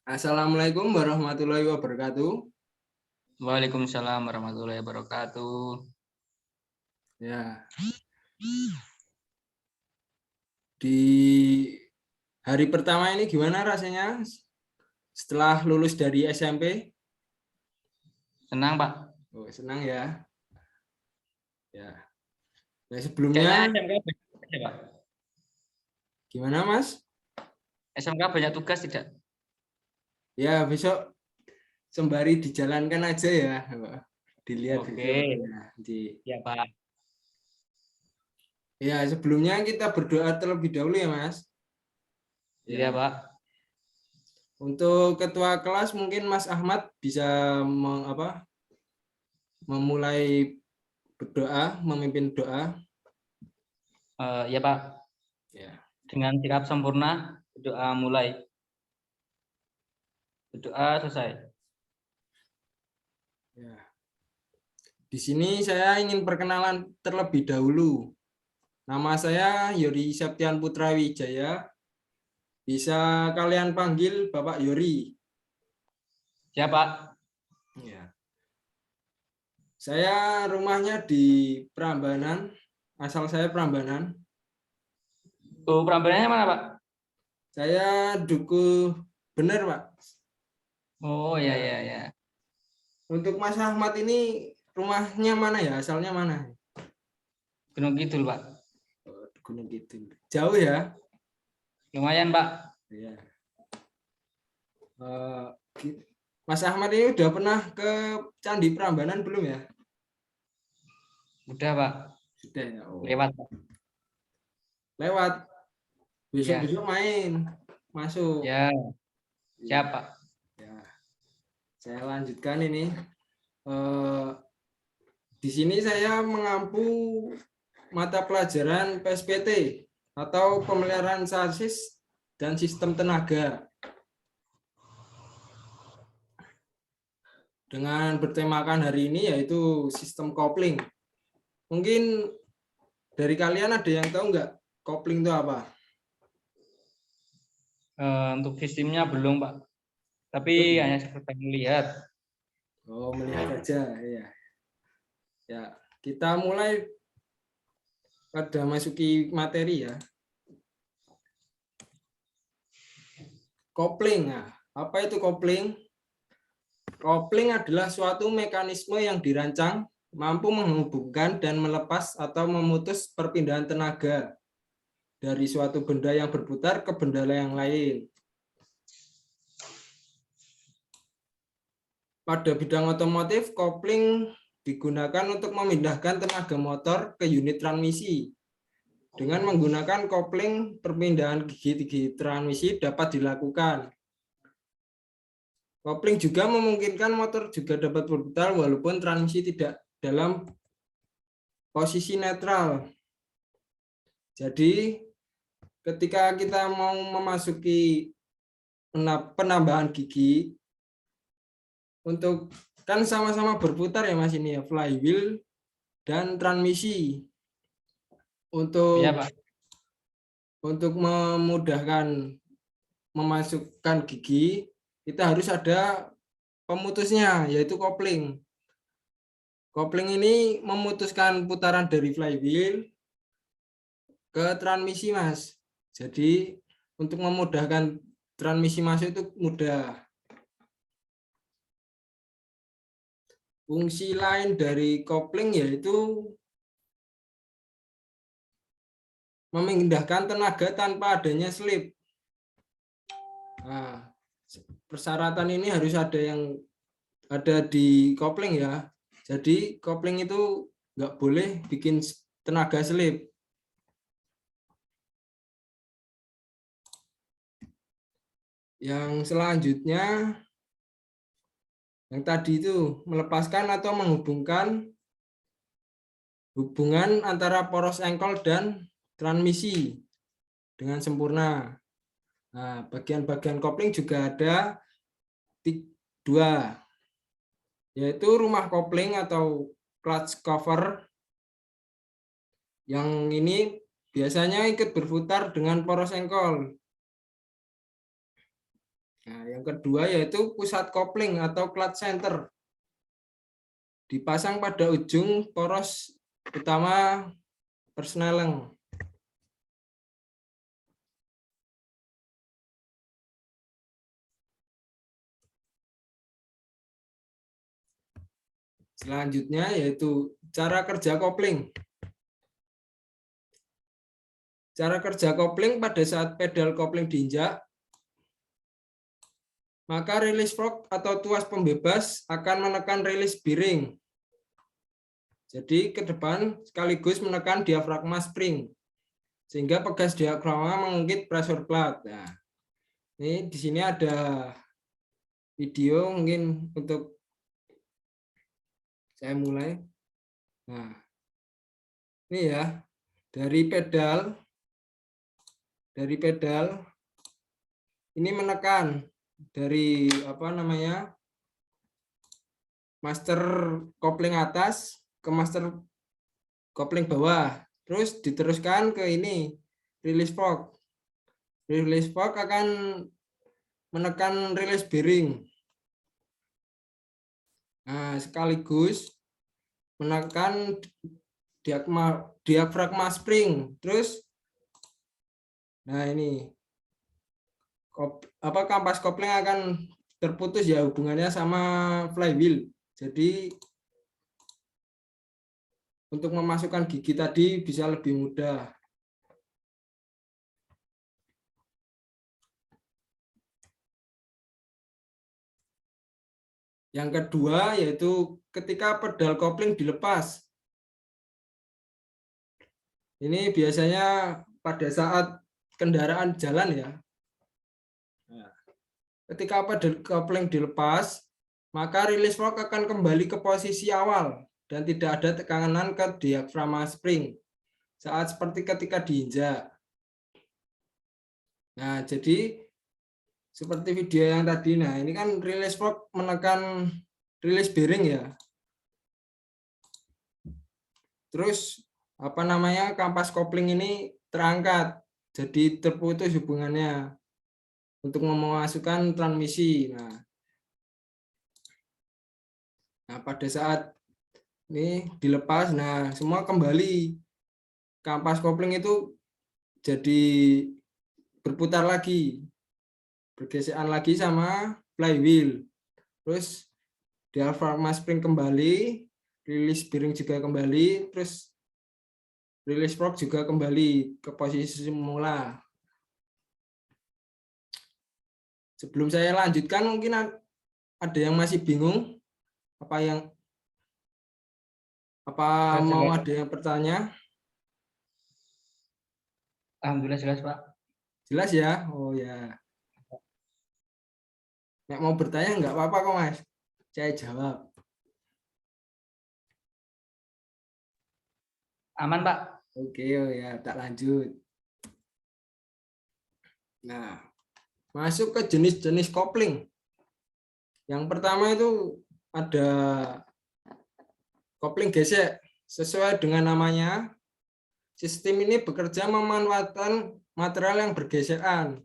Assalamualaikum warahmatullahi wabarakatuh. Waalaikumsalam warahmatullahi wabarakatuh. Ya, di hari pertama ini gimana rasanya setelah lulus dari SMP? Senang, Pak. Oh, senang ya. Ya. Ya Kayaknya sebelumnya SMK banyak tugas ya, Pak. gimana, Mas? SMK banyak tugas tidak? Ya, besok sembari dijalankan aja ya, Pak. Dilihat Oke, besok ya. ya Pak. Ya, sebelumnya kita berdoa terlebih dahulu ya, Mas. Iya, Ya. Pak. Untuk ketua kelas mungkin Mas Ahmad bisa memulai berdoa, memimpin doa. Ya Pak. Ya. Dengan sikap sempurna, berdoa mulai. Berdoa selesai. Ya. Di sini saya ingin perkenalan terlebih dahulu. Nama saya Yori Septian Putra Wijaya. Bisa kalian panggil Bapak Yori. Ya Pak. Ya. Saya rumahnya di Prambanan. Asal saya Prambanan. Oh, Prambanannya mana, Pak? Saya Dukuh bener, Pak. Oh, ya, ya, ya. Untuk Mas Ahmad ini rumahnya mana ya? Asalnya mana? Gunung Kidul, Pak. Gunung Kidul. Jauh ya? Lumayan, Pak. Iya. Mas Ahmad ini udah pernah ke Candi Prambanan belum ya? Udah, Pak. Sudah ya. Oh. Lewat, Pak. Lewat. Ya. Besok-besok main. Masuk. Ya. Siapa? Ya. Saya lanjutkan ini. Di sini saya mengampu mata pelajaran PSPT atau pemeliharaan sasis dan sistem tenaga. Dengan bertemakan hari ini yaitu sistem kopling. Mungkin dari kalian ada yang tahu nggak kopling itu apa? Untuk sistemnya belum, Pak. Tapi Belum. hanya sekedar melihat. Oh, melihat aja ya. Ya, kita mulai pada masuki materi ya. Kopling. Nah, apa itu kopling? Kopling adalah suatu mekanisme yang dirancang mampu menghubungkan dan melepas atau memutus perpindahan tenaga dari suatu benda yang berputar ke benda yang lain. Pada bidang otomotif, kopling digunakan untuk memindahkan tenaga motor ke unit transmisi. Dengan menggunakan kopling, perpindahan gigi-gigi transmisi dapat dilakukan. Kopling juga memungkinkan motor juga dapat berputar walaupun transmisi tidak dalam posisi netral. Jadi, ketika kita mau memasuki penambahan gigi, untuk kan sama-sama berputar ya Mas ini ya, flywheel dan transmisi. Iya, Pak. Untuk memudahkan memasukkan gigi, kita harus ada pemutusnya, yaitu kopling. Kopling ini memutuskan putaran dari flywheel ke transmisi, Mas. Jadi, untuk memudahkan transmisi masuk itu mudah. Fungsi lain dari kopling yaitu memindahkan tenaga tanpa adanya slip. Nah, persyaratan ini harus ada yang ada di kopling ya. Jadi kopling itu nggak boleh bikin tenaga slip. Yang selanjutnya, yang tadi itu melepaskan atau menghubungkan hubungan antara poros engkol dan transmisi dengan sempurna. Nah, bagian-bagian kopling juga ada dua, yaitu rumah kopling atau clutch cover. Yang ini biasanya ikut berputar dengan poros engkol. Nah, yang kedua yaitu pusat kopling atau clutch center. Dipasang pada ujung poros utama persneleng. Selanjutnya yaitu cara kerja kopling. Cara kerja kopling pada saat pedal kopling diinjak, maka release fork atau tuas pembebas akan menekan release bearing. Jadi ke depan sekaligus menekan diafragma spring, sehingga pegas diafragma mengungkit pressure plate. Nah, ini di sini ada video mungkin untuk saya mulai. Nah, ini ya dari pedal ini menekan dari master kopling atas ke master kopling bawah, terus diteruskan ke ini release fork. Release fork akan menekan release bearing. Nah, sekaligus menekan diafragma spring. Terus nah ini kampas kopling akan terputus ya hubungannya sama flywheel. Jadi untuk memasukkan gigi tadi bisa lebih mudah. Yang kedua yaitu ketika pedal kopling dilepas. Ini biasanya pada saat kendaraan jalan ya. Ketika pedal kopling dilepas, maka release fork akan kembali ke posisi awal dan tidak ada tekanan ke diafragma spring saat seperti ketika diinjak. Nah, jadi seperti video yang tadi. Nah, ini kan release fork menekan release bearing ya. Terus kampas kopling ini terangkat, jadi terputus hubungannya untuk memasukkan transmisi. Nah, pada saat ini dilepas, nah semua kembali, kampas kopling itu jadi berputar lagi, bergesekan lagi sama flywheel. Terus diafragma spring kembali, release bearing juga kembali, terus release fork juga kembali ke posisi semula. Sebelum saya lanjutkan, mungkin ada yang masih bingung mau ada yang bertanya? Alhamdulillah jelas, Pak. Jelas ya? Oh ya. Nek mau bertanya nggak apa-apa kok, Mas. Saya jawab. Aman, Pak. Oke, oh ya, tak lanjut. Nah, masuk ke jenis-jenis kopling. Yang pertama itu ada kopling gesek. Sesuai dengan namanya, sistem ini bekerja memanfaatkan material yang bergesekan.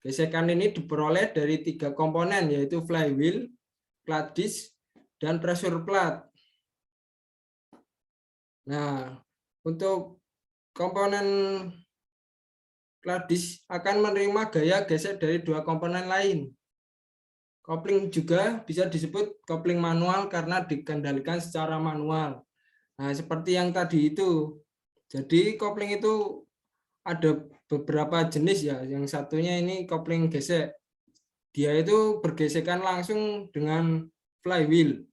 Gesekan ini diperoleh dari 3 komponen, yaitu flywheel, clutch disc, dan pressure plate. Nah, untuk komponen clutch disc akan menerima gaya gesek dari 2 komponen lain. Kopling juga bisa disebut kopling manual karena dikendalikan secara manual. Nah, seperti yang tadi itu. Jadi kopling itu ada beberapa jenis ya. Yang satunya ini kopling gesek. Dia itu bergesekan langsung dengan flywheel.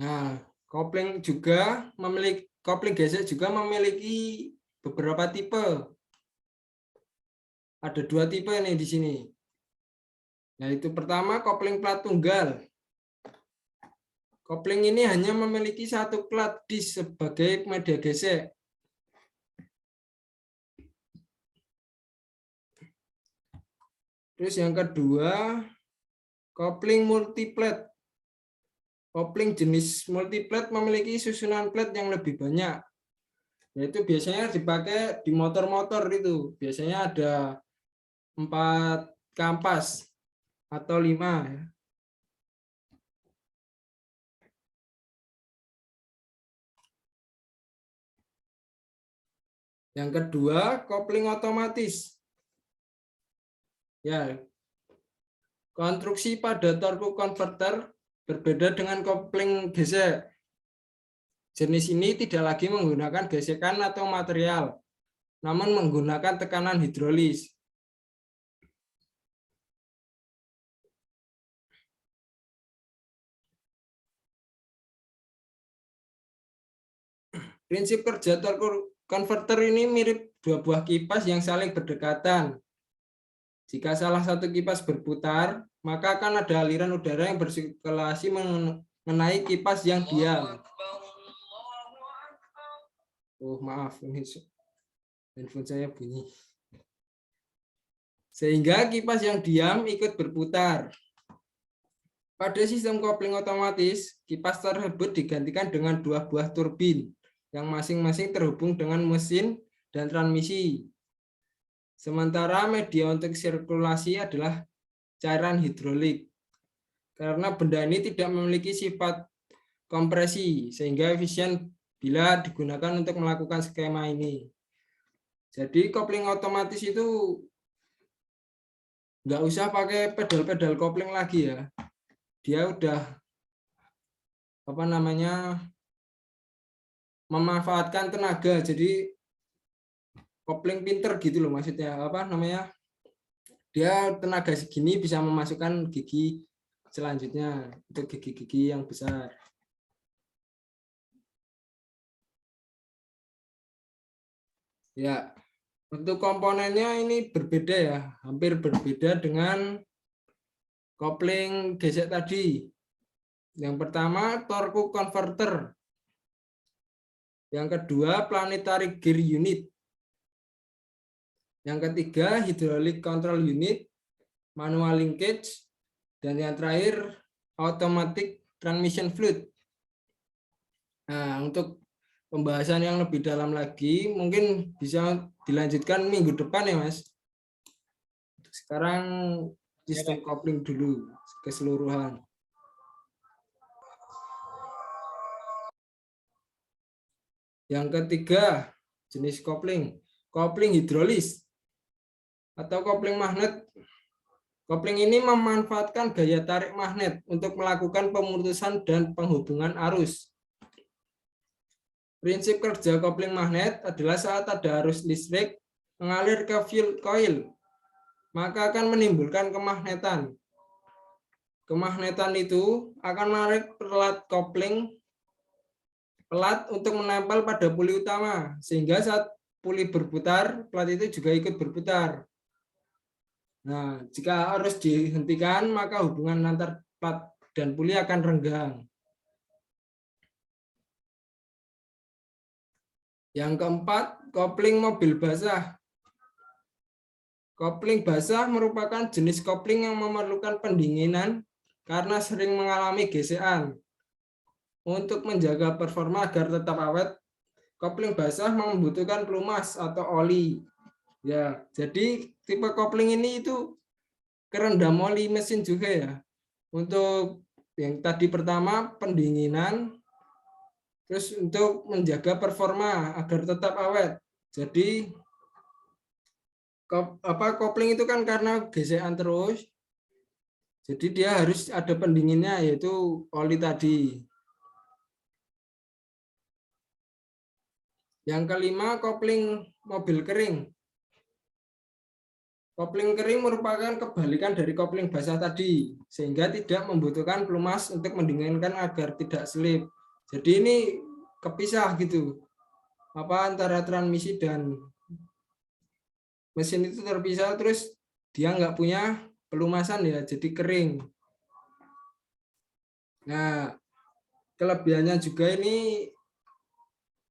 Nah, kopling gesek juga memiliki beberapa tipe. Ada 2 tipe nih di sini. Yaitu pertama kopling plat tunggal. Kopling ini hanya memiliki 1 clutch disc sebagai media gesek. Terus yang kedua, kopling multiplat. Kopling jenis multiplat memiliki susunan plat yang lebih banyak. Yaitu biasanya dipakai di motor-motor itu. Biasanya ada 4 kampas atau 5 ya. Yang kedua, kopling otomatis. Ya, konstruksi pada torque converter berbeda dengan kopling gesek. Jenis ini tidak lagi menggunakan gesekan atau material, namun menggunakan tekanan hidrolis. Prinsip kerja torque converter ini mirip dua buah kipas yang saling berdekatan. Jika salah satu kipas berputar, maka akan ada aliran udara yang bersirkulasi mengenai kipas yang diam. Oh, maaf, ini handphone saya bunyi. Sehingga kipas yang diam ikut berputar. Pada sistem kopling otomatis, kipas tersebut digantikan dengan 2 buah turbin yang masing-masing terhubung dengan mesin dan transmisi. Sementara media untuk sirkulasi adalah cairan hidrolik. Karena benda ini tidak memiliki sifat kompresi, sehingga efisien bila digunakan untuk melakukan skema ini. Jadi kopling otomatis itu nggak usah pakai pedal-pedal kopling lagi ya. Dia udah memanfaatkan tenaga, jadi kopling pinter gitu loh, maksudnya dia tenaga segini bisa memasukkan gigi selanjutnya untuk gigi-gigi yang besar. Ya, untuk komponennya ini berbeda ya, hampir berbeda dengan kopling gesek tadi. Yang pertama, torque converter. Yang kedua, planetary gear unit. Yang ketiga, hydraulic control unit, manual linkage, dan yang terakhir, automatic transmission fluid. Nah, untuk pembahasan yang lebih dalam lagi, mungkin bisa dilanjutkan minggu depan ya, Mas. Sekarang sistem kopling dulu keseluruhan. Yang ketiga, jenis kopling. Kopling hidrolis atau kopling magnet. Kopling ini memanfaatkan gaya tarik magnet untuk melakukan pemutusan dan penghubungan arus. Prinsip kerja kopling magnet adalah saat ada arus listrik mengalir ke field coil, maka akan menimbulkan kemagnetan. Kemagnetan itu akan menarik pelat untuk menempel pada puli utama, sehingga saat puli berputar, pelat itu juga ikut berputar. Nah, jika arus dihentikan, maka hubungan antar pelat dan puli akan renggang. Yang keempat, kopling mobil basah. Kopling basah merupakan jenis kopling yang memerlukan pendinginan karena sering mengalami gesekan. Untuk menjaga performa agar tetap awet, kopling basah membutuhkan pelumas atau oli. Ya, jadi tipe kopling ini itu kerendam oli mesin juga ya. Untuk yang tadi pertama pendinginan, terus untuk menjaga performa agar tetap awet. Jadi kopling itu kan karena gesekan terus, jadi dia harus ada pendinginnya yaitu oli tadi. Yang kelima, kopling mobil kering. Kopling kering merupakan kebalikan dari kopling basah tadi, sehingga tidak membutuhkan pelumas untuk mendinginkan agar tidak selip. Jadi ini kepisah gitu, antara transmisi dan mesin itu terpisah, terus dia nggak punya pelumasan ya, jadi kering. Nah, kelebihannya juga ini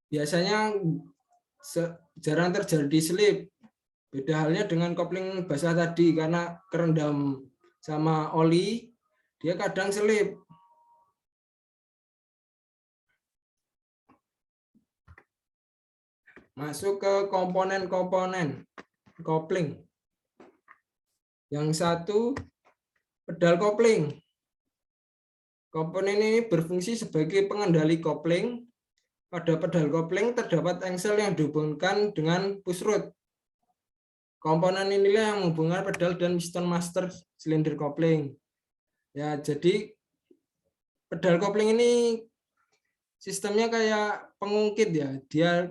biasanya jarang terjadi selip. Beda halnya dengan kopling basah tadi, karena kerendam sama oli, dia kadang selip. Masuk ke komponen-komponen kopling. Yang satu, pedal kopling. Komponen ini berfungsi sebagai pengendali kopling. Pada pedal kopling terdapat engsel yang dihubungkan dengan push rod. Komponen inilah yang menghubungkan pedal dan piston master silinder kopling. Ya, jadi pedal kopling ini sistemnya kayak pengungkit ya. Dia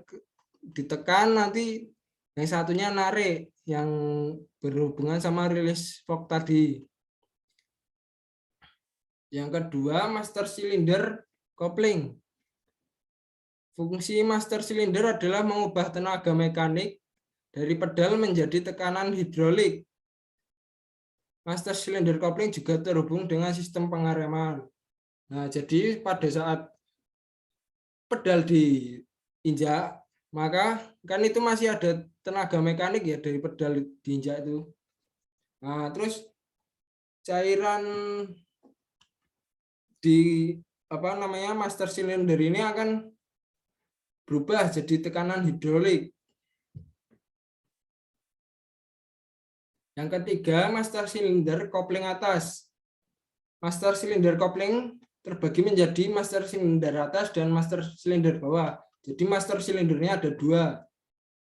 ditekan nanti yang satunya narik yang berhubungan sama rilis fork tadi. Yang kedua, master silinder kopling. Fungsi master silinder adalah mengubah tenaga mekanik dari pedal menjadi tekanan hidrolik. Master silinder kopling juga terhubung dengan sistem pengereman. Nah, jadi pada saat pedal diinjak, maka kan itu masih ada tenaga mekanik ya dari pedal diinjak itu. Nah, terus cairan di master silinder ini akan berubah jadi tekanan hidrolik. Yang ketiga, master silinder kopling atas. Master silinder kopling terbagi menjadi master silinder atas dan master silinder bawah. Jadi master silindernya ada dua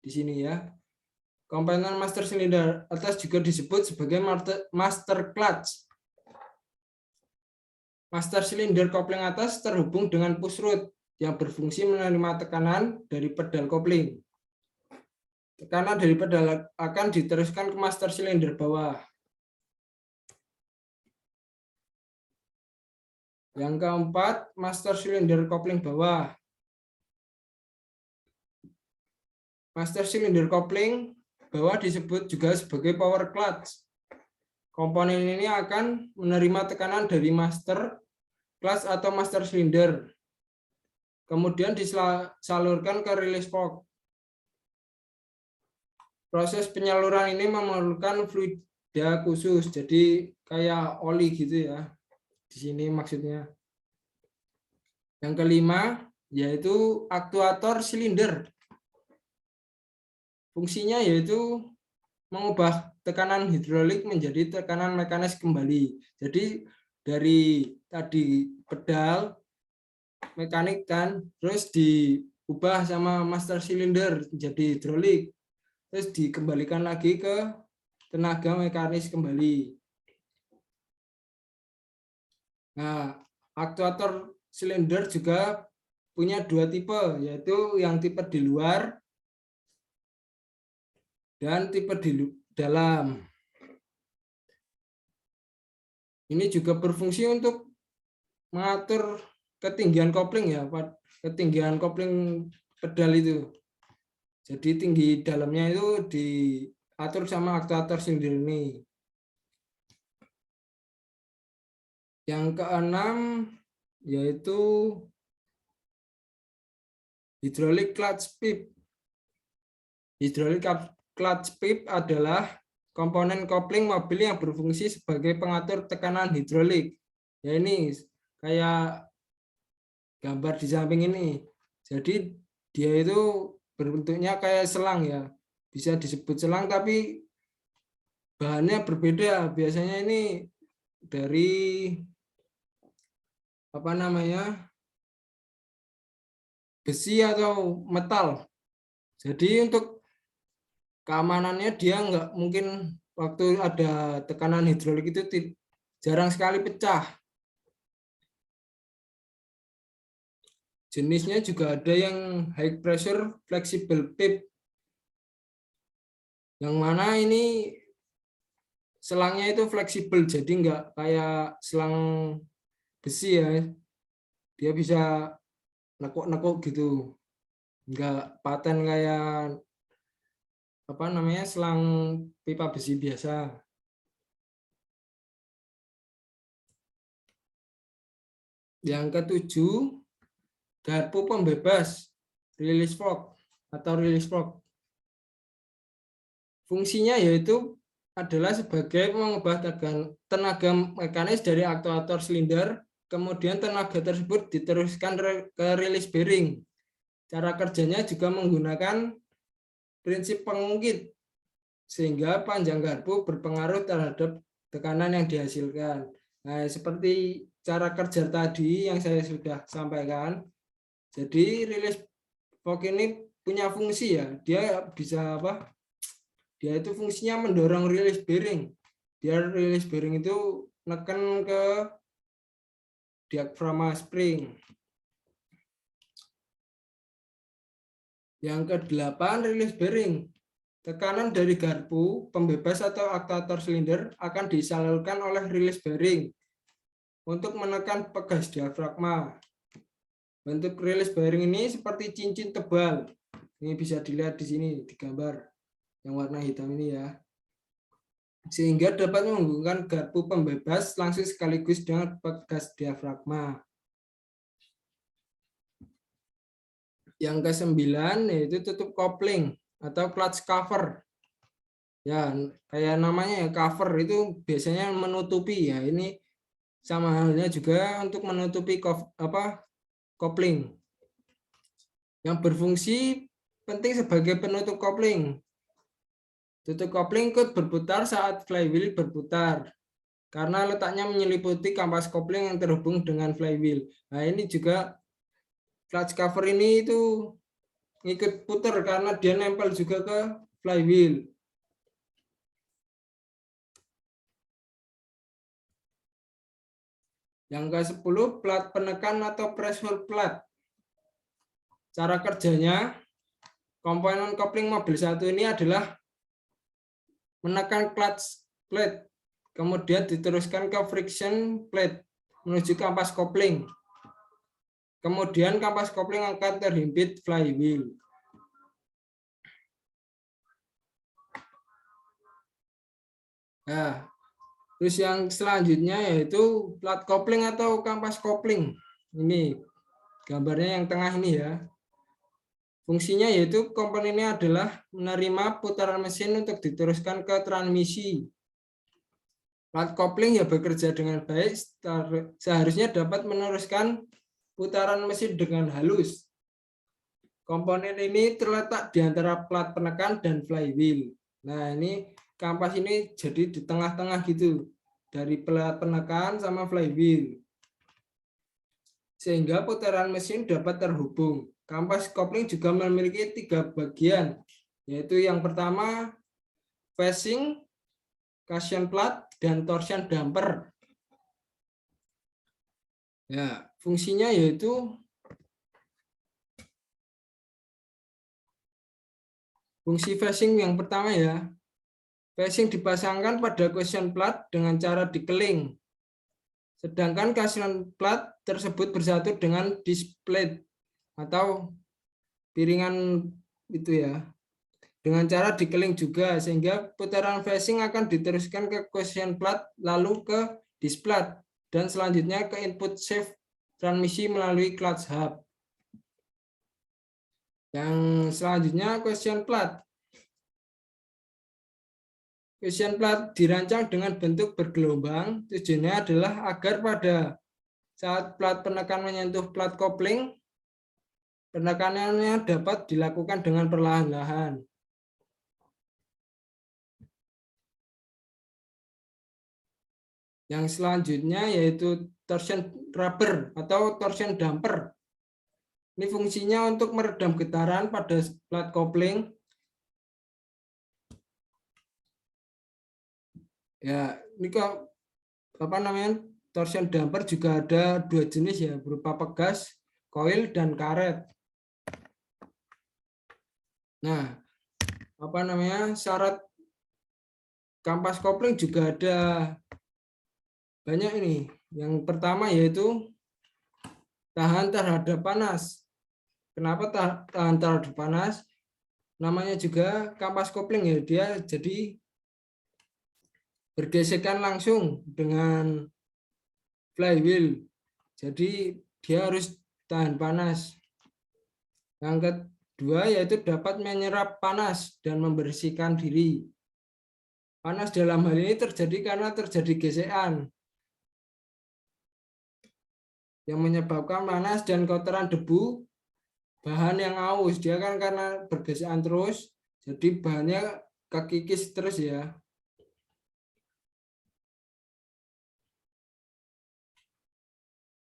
di sini ya. Komponen master silinder atas juga disebut sebagai master clutch. Master silinder kopling atas terhubung dengan push rod yang berfungsi menerima tekanan dari pedal kopling. Tekanan dari pedal akan diteruskan ke master silinder bawah. Yang keempat, master silinder kopling bawah. Master silinder kopling bawah disebut juga sebagai power clutch. Komponen ini akan menerima tekanan dari master clutch atau master silinder. Kemudian disalurkan ke release fork. Proses penyaluran ini memerlukan fluida khusus, jadi kayak oli gitu ya. Di sini maksudnya. Yang kelima, yaitu aktuator silinder. Fungsinya yaitu mengubah tekanan hidrolik menjadi tekanan mekanis kembali. Jadi dari tadi pedal mekanik kan, terus diubah sama master silinder jadi hidrolik, terus dikembalikan lagi ke tenaga mekanis kembali. Nah, aktuator silinder juga punya dua tipe, yaitu yang tipe di luar dan tipe di dalam. Ini juga berfungsi untuk mengatur ketinggian kopling ya, ketinggian kopling pedal itu. Jadi tinggi dalamnya itu diatur sama aktuator silinder ini. Yang keenam yaitu hydraulic clutch pip. Hydraulic clutch pip adalah komponen kopling mobil yang berfungsi sebagai pengatur tekanan hidrolik. Ya ini kayak gambar di samping ini. Jadi dia itu berbentuknya kayak selang ya. Bisa disebut selang tapi bahannya berbeda. Biasanya ini dari besi atau metal. Jadi untuk keamanannya dia nggak mungkin waktu ada tekanan hidrolik itu jarang sekali pecah. Jenisnya juga ada yang high pressure flexible pip, yang mana ini selangnya itu fleksibel, jadi nggak kayak selang besi ya, dia bisa nekuk-nekuk gitu, nggak paten kayak selang pipa besi biasa. Yang ketujuh, garpu pembebas release fork atau release fork. Fungsinya yaitu adalah sebagai mengubah tenaga mekanis dari aktuator silinder, kemudian tenaga tersebut diteruskan ke release bearing. Cara kerjanya juga menggunakan prinsip pengungkit, sehingga panjang garpu berpengaruh terhadap tekanan yang dihasilkan. Nah, seperti cara kerja tadi yang saya sudah sampaikan. Jadi rilis fork ini punya fungsi ya, dia bisa apa? Dia itu fungsinya mendorong rilis bearing. Dia rilis bearing itu neken ke diafragma spring. Yang ke-8, rilis bearing. Tekanan dari garpu, pembebas atau aktuator silinder akan disalurkan oleh rilis bearing untuk menekan pegas diafragma. Bentuk rilis bearing ini seperti cincin tebal. Ini bisa dilihat di sini di gambar yang warna hitam ini ya. Sehingga dapat menghubungkan garpu pembebas langsung sekaligus dengan pegas diafragma. Yang ke-9 yaitu tutup kopling atau clutch cover. Ya, kayak namanya ya, cover itu biasanya menutupi ya. Ini sama halnya juga untuk menutupi kopling. Yang berfungsi penting sebagai penutup kopling. Tutup kopling ikut berputar saat flywheel berputar. Karena letaknya menyeliputi kampas kopling yang terhubung dengan flywheel. Nah, ini juga clutch cover ini itu ikut putar karena dia nempel juga ke flywheel. Yang ke-10, plat penekan atau pressure plat. Cara kerjanya, komponen kopling mobil satu ini adalah menekan clutch plate, kemudian diteruskan ke friction plate menuju kampas kopling. Kemudian kampas kopling akan terhimpit flywheel. Nah, terus yang selanjutnya yaitu plat kopling atau kampas kopling. Ini gambarnya yang tengah ini ya. Fungsinya yaitu komponennya adalah menerima putaran mesin untuk diteruskan ke transmisi. Plat kopling ya bekerja dengan baik, seharusnya dapat meneruskan putaran mesin dengan halus. Komponen ini terletak di antara plat penekan dan flywheel. Nah, ini kampas ini jadi di tengah-tengah gitu, dari plat penekan sama flywheel. Sehingga putaran mesin dapat terhubung. Kampas kopling juga memiliki 3 bagian, yaitu yang pertama facing, cushion plat, dan torsion damper. Ya, fungsinya yaitu fungsi facing yang pertama ya. Facing dipasangkan pada cushion plat dengan cara dikeling. Sedangkan cushion plat tersebut bersatu dengan disc plate atau piringan itu ya. Dengan cara dikeling juga, sehingga putaran facing akan diteruskan ke cushion plat, lalu ke disc plat, dan selanjutnya ke input shaft transmisi melalui clutch hub. Yang selanjutnya cushion plat. Cushion plat dirancang dengan bentuk bergelombang, tujuannya adalah agar pada saat plat penekan menyentuh plat kopling, penekanannya dapat dilakukan dengan perlahan-lahan. Yang selanjutnya yaitu torsion rubber atau torsion damper. Ini fungsinya untuk meredam getaran pada plat kopling. Ya, ini kok torsion damper juga ada 2 jenis ya, berupa pegas, coil, dan karet. Nah, syarat kampas kopling juga ada banyak ini. Yang pertama yaitu tahan terhadap panas. Kenapa tahan terhadap panas? Namanya juga kampas kopling ya, dia jadi bergesekan langsung dengan flywheel. Jadi dia harus tahan panas. Yang kedua yaitu dapat menyerap panas dan membersihkan diri. Panas dalam hal ini terjadi karena terjadi gesekan yang menyebabkan panas dan kotoran debu bahan yang aus. Dia kan karena bergesekan terus, Jadi bahannya kekikis terus ya.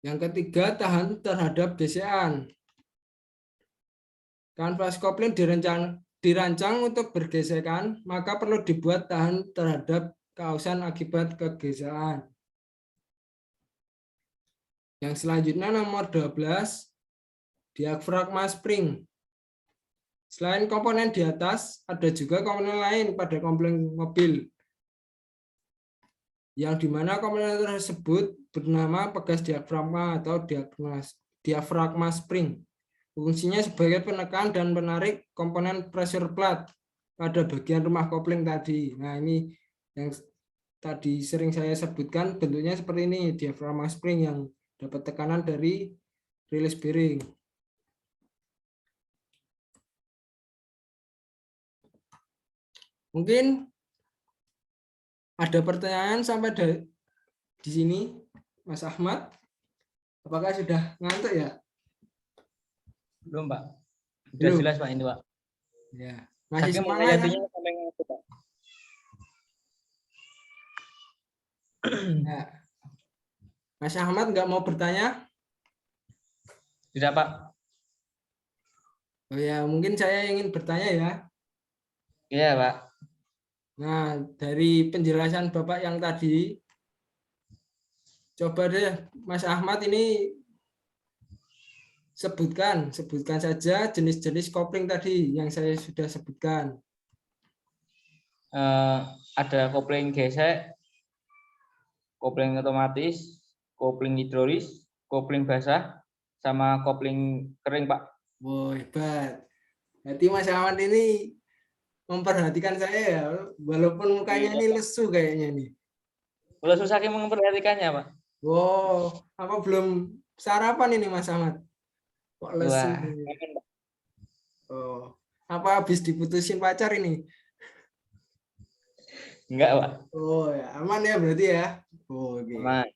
Yang ketiga, tahan terhadap gesekan. Kanvas kopling dirancang untuk bergesekan, maka perlu dibuat tahan terhadap keausan akibat kegesekan. Yang selanjutnya nomor 12, diafragma spring. Selain komponen di atas, ada juga komponen lain pada kopling mobil, yang dimana komponen tersebut bernama pegas diafragma atau diafragma spring. Fungsinya sebagai penekan dan penarik komponen pressure plate pada bagian rumah kopling tadi. Nah, ini yang tadi sering saya sebutkan, bentuknya seperti ini, diafragma spring yang dapat tekanan dari release bearing. Mungkin ada pertanyaan sampai di sini, Mas Ahmad? Apakah sudah ngantuk ya? Belum, Pak. Sudah Belum. jelas, Pak, ini, Pak. Ya, masih Saking semangat kan? sampai ngantuk, Pak. Ya. Mas Ahmad nggak mau bertanya? Tidak, Pak. Oh ya, mungkin saya ingin bertanya ya. Iya, Pak. Nah, dari penjelasan Bapak yang tadi, coba deh Mas Ahmad ini sebutkan saja jenis-jenis kopling tadi yang saya sudah sebutkan. Ada kopling gesek, kopling otomatis, kopling hidrolis, kopling basah, sama kopling kering, Pak. Wah, hebat. Berarti Mas Ahmad ini memperhatikan saya ya, walaupun mukanya ini lesu kayaknya nih. Kalau susah memperhatikannya, Pak. Wow, apa belum sarapan ini Mas Ahmad? Kok lesu? Wah, Oh, apa habis diputusin pacar ini? enggak, Pak. Oh ya, aman ya berarti ya. Oh, oke. Aman.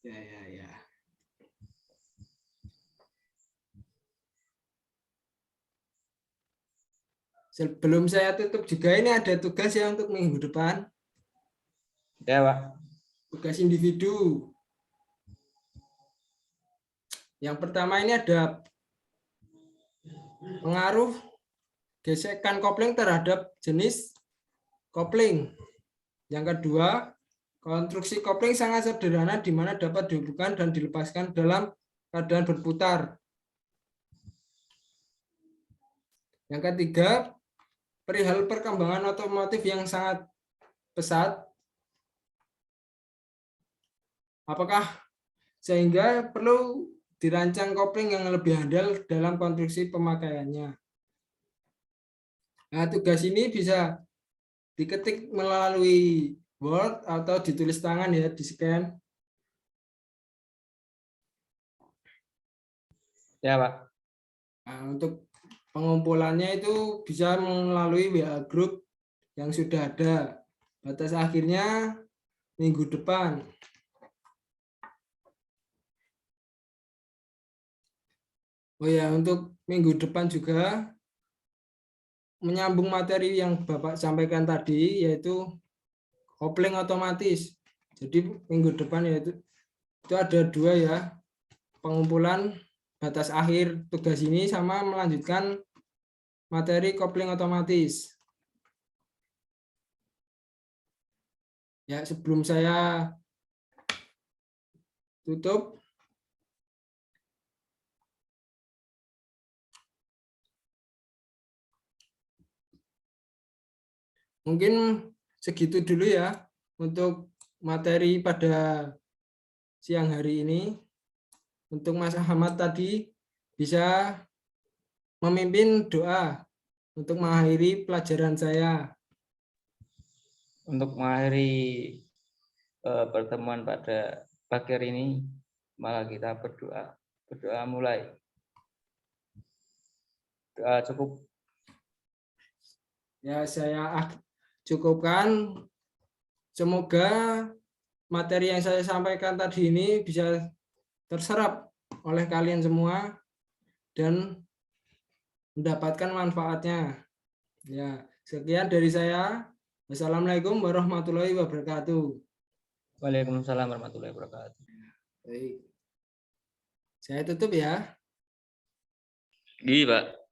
Ya. Sebelum saya tutup juga ini ada tugas ya untuk minggu depan. Ya, Pak. Tugas individu. Yang pertama ini ada pengaruh gesekan kopling terhadap jenis kopling. Yang kedua, konstruksi kopling sangat sederhana di mana dapat dihubungkan dan dilepaskan dalam keadaan berputar. Yang ketiga, perihal perkembangan otomotif yang sangat pesat. Apakah sehingga perlu dirancang kopling yang lebih handal dalam konstruksi pemakaiannya. Nah, tugas ini bisa diketik melalui Word atau ditulis tangan ya, di scan. Ya, Pak. Nah, untuk pengumpulannya itu bisa melalui WA Group yang sudah ada. Batas akhirnya minggu depan. Oh ya, untuk minggu depan juga menyambung materi yang Bapak sampaikan tadi, yaitu kopling otomatis. Jadi minggu depan yaitu itu ada 2 ya, pengumpulan batas akhir tugas ini sama melanjutkan materi kopling otomatis. Ya, sebelum saya tutup, mungkin segitu dulu ya untuk materi pada siang hari ini. Untuk Mas Ahmad tadi bisa memimpin doa untuk mengakhiri pelajaran saya. Untuk mengakhiri pertemuan pada pagi hari ini, maka kita berdoa. Berdoa mulai. Doa cukup. Ya, saya cukupkan. Semoga materi yang saya sampaikan tadi ini bisa terserap oleh kalian semua dan mendapatkan manfaatnya. Ya, sekian dari saya. Wassalamualaikum warahmatullahi wabarakatuh. Waalaikumsalam warahmatullahi wabarakatuh. Baik. Saya tutup ya. Iya, Pak.